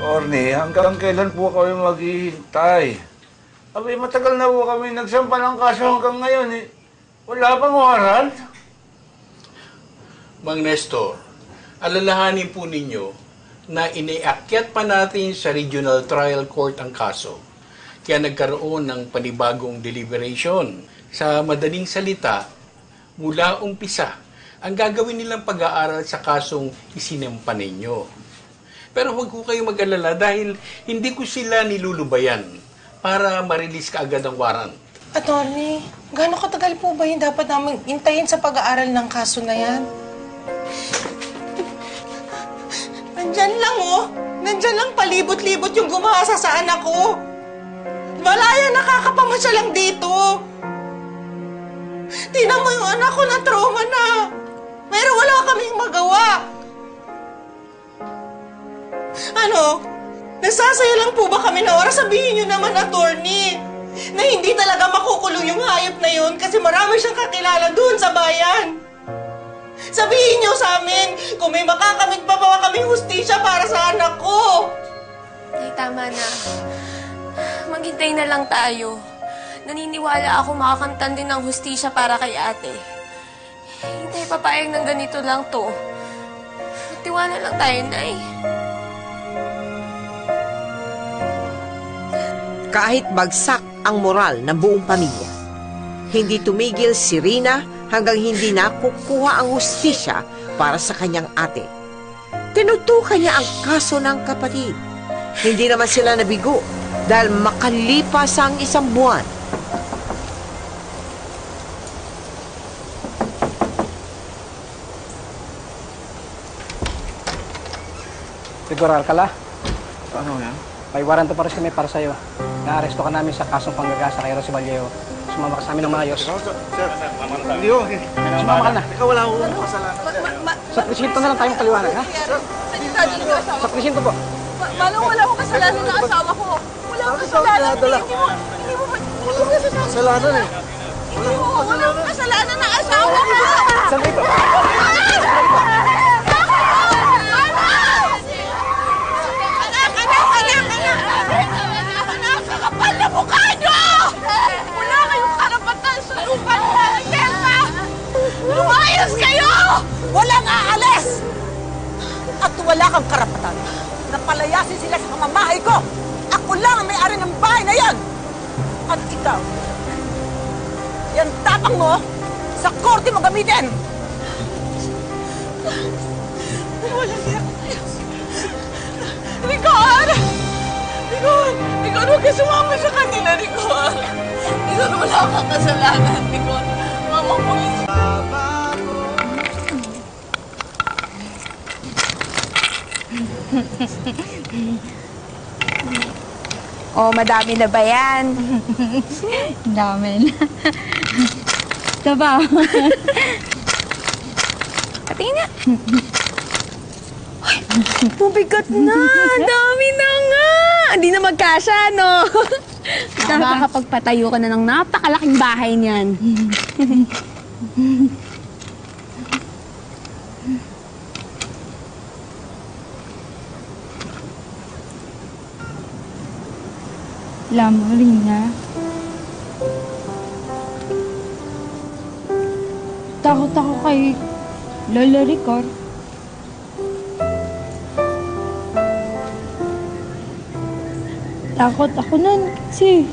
Orny, hanggang kailan po kami maghihintay? Abi, matagal na po kami nagsampa ng kaso hanggang ngayon eh. Wala pang warrant? Mang Nestor, alalahanin po ninyo na iniakyat pa natin sa Regional Trial Court ang kaso. Kaya nagkaroon ng panibagong deliberation. Sa madaling salita, mula umpisa, ang gagawin nilang pag-aaral sa kasong isinampa ninyo. Pero huwag ko kayong mag-alala dahil hindi ko sila nilulubayan para ma-release ka agad ang warrant. Attorney, gaano katagal po ba yung dapat namin intayin sa pag-aaral ng kaso na yan? Nandyan lang, oh. Nandyan lang palibot-libot yung gumasa sa anak ko. Wala yan, nakakapamasa lang dito. Tingnan mo yung anak ko na trauma na. Pero wala kaming magawa. Ano? Nasasaya lang po ba kami na oras? Sabihin nyo naman, attorney, na hindi talaga makukulong yung hayop na yun kasi marami siyang kakilala doon sa bayan. Sabihin niyo sa amin kung may makakamit pa ba kaming hustisya para sa anak ko. Ay, tama na. Maghintay na lang tayo. Naniniwala ako makakamtan din ng hustisya para kay ate. Hindi papayag ng ganito lang to. Magtiwala lang tayo, Nay. Kahit bagsak ang moral ng buong pamilya, hindi tumigil si Rina hanggang hindi nakukuha ang hustisya para sa kanyang ate. Tinutukan niya ang kaso ng kapatid. Hindi naman sila nabigo dahil makalipas ang isang buwan. Siguro, Alcala, Ano yan? may warrant pa rin kami para sa'yo. Na-aresto ka namin sa kasong panggagasa kay Rosy Vallejo. Sumama ka sa amin ng maayos. Sir, hindi ho. Sumama ka na. Ikaw wala akong kasalanan. Sa presinto na lang tayong paliwanag, ha? Sa presinto po. Manong wala akong kasalanan ng asawa ko. Wala akong kasalanan. Hindi mo Kasalanan eh. wala akong kasalanan ng asawa ko. Sandali po. Kapal na mukha nyo! Wala kayong karapatan sa lupa ng Delta! Lumayas kayo! Walang aalis! At wala kang karapatan na palayasin sila sa pamamahay ko! Ako lang ang may-ari ng bahay na yan! At ikaw, yan tapang mo, sa korte mo gamitin! Walang yan! Rigor! Rigor, huwag ka sumama sa kanila, Rigor. Rigor, wala kang kasalanan, Rigor. Mama, pulis. Oh, madami na ba yan? Dami na. Ito ba? Patingin nga. Ay, mabigat na. Dami na nga. Hindi na magkasya, no? Makakapagpatayo ka na ng napakalaking bahay niyan. Alam mo, Rina, takot ako kay Lola Rigor. Takot ako nun kasi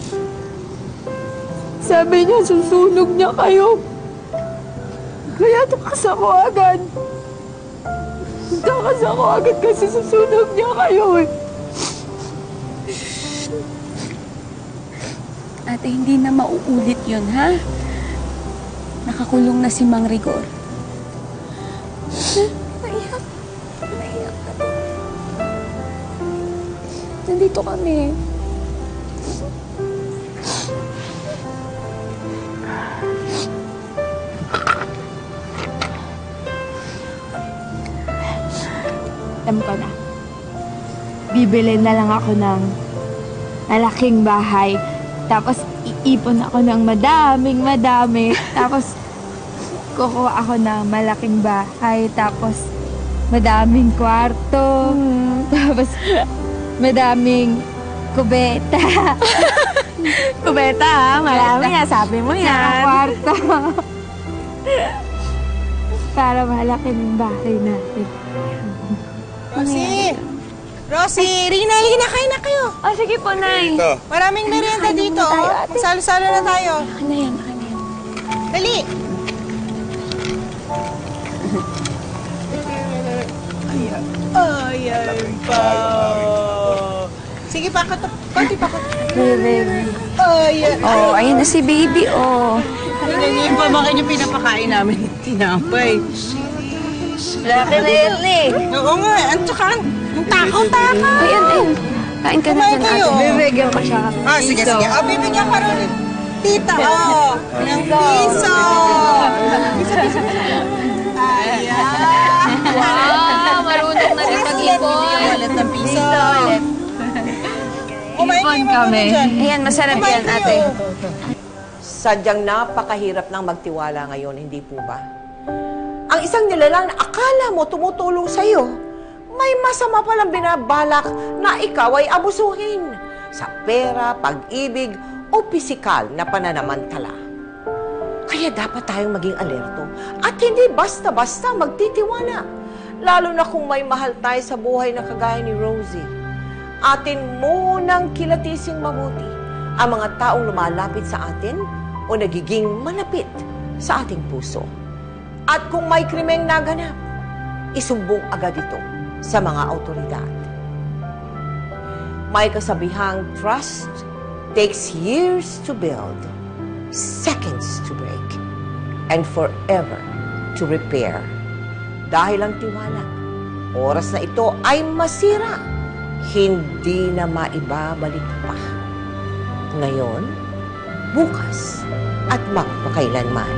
sabi niya susunog niya kayo. Kaya takas ako agad. Takas ako agad kasi susunog niya kayo eh. Ate, hindi na mauulit yun, ha? Nakakulong na si Mang Rigor. Naiyak. Naiyak ka. Nandito kami. Alam ko na. Bibili na lang ako ng malaking bahay. Tapos iipon ako ng madami. Tapos kukuha ako ng malaking bahay. Tapos madaming kwarto. Tapos madaming kubeta. Kubeta ha, marami nga, sabi mo Sa yan. kwarto. Para malaki ng bahay natin. Rosie, Rina, halina kayo na kayo. Oh, sige po, Nay. Maraming merienda dito. Magsalo-salo na tayo. Akin na yan, akin na yan. Dali. Ayan pa. Sige, konti pa. Baby. Ayan. Oh, ayun na si baby, oh. Ganyan pa ba kayo pinapakain namin ng tinapay? Laki na yan, eh. Oo nga, at saka ang takaw-takaw. Ayun, ayun. Kain ka na Kumain dyan, kayo. ate. Bibigyan ko siya. Sige. Bibigyan ka rin ni Tita, ng piso. Ayan. Wow, marunong na rin mag-ipon. Wallet ng piso. Ipon kami. Ayan, masarap yan, ate. Sadyang napakahirap ng magtiwala ngayon, hindi po ba? Ang isang nilalang na akala mo tumutulong sa'yo, may masama palang binabalak na ikaw ay abusuhin sa pera, pag-ibig, o pisikal na pananamantala. Kaya dapat tayong maging alerto at hindi basta-basta magtitiwala. Lalo na kung may mahal tayo sa buhay na kagaya ni Rosie. Atin munang kilatising mabuti ang mga taong lumalapit sa atin o nagiging malapit sa ating puso. At kung may krimeng naganap, isumbong agad ito sa mga autoridad. May kasabihang trust takes years to build, seconds to break, and forever to repair. Dahil ang tiwala, oras na ito ay masira, hindi na maibabalik pa. Ngayon, bukas, at magpakailanman.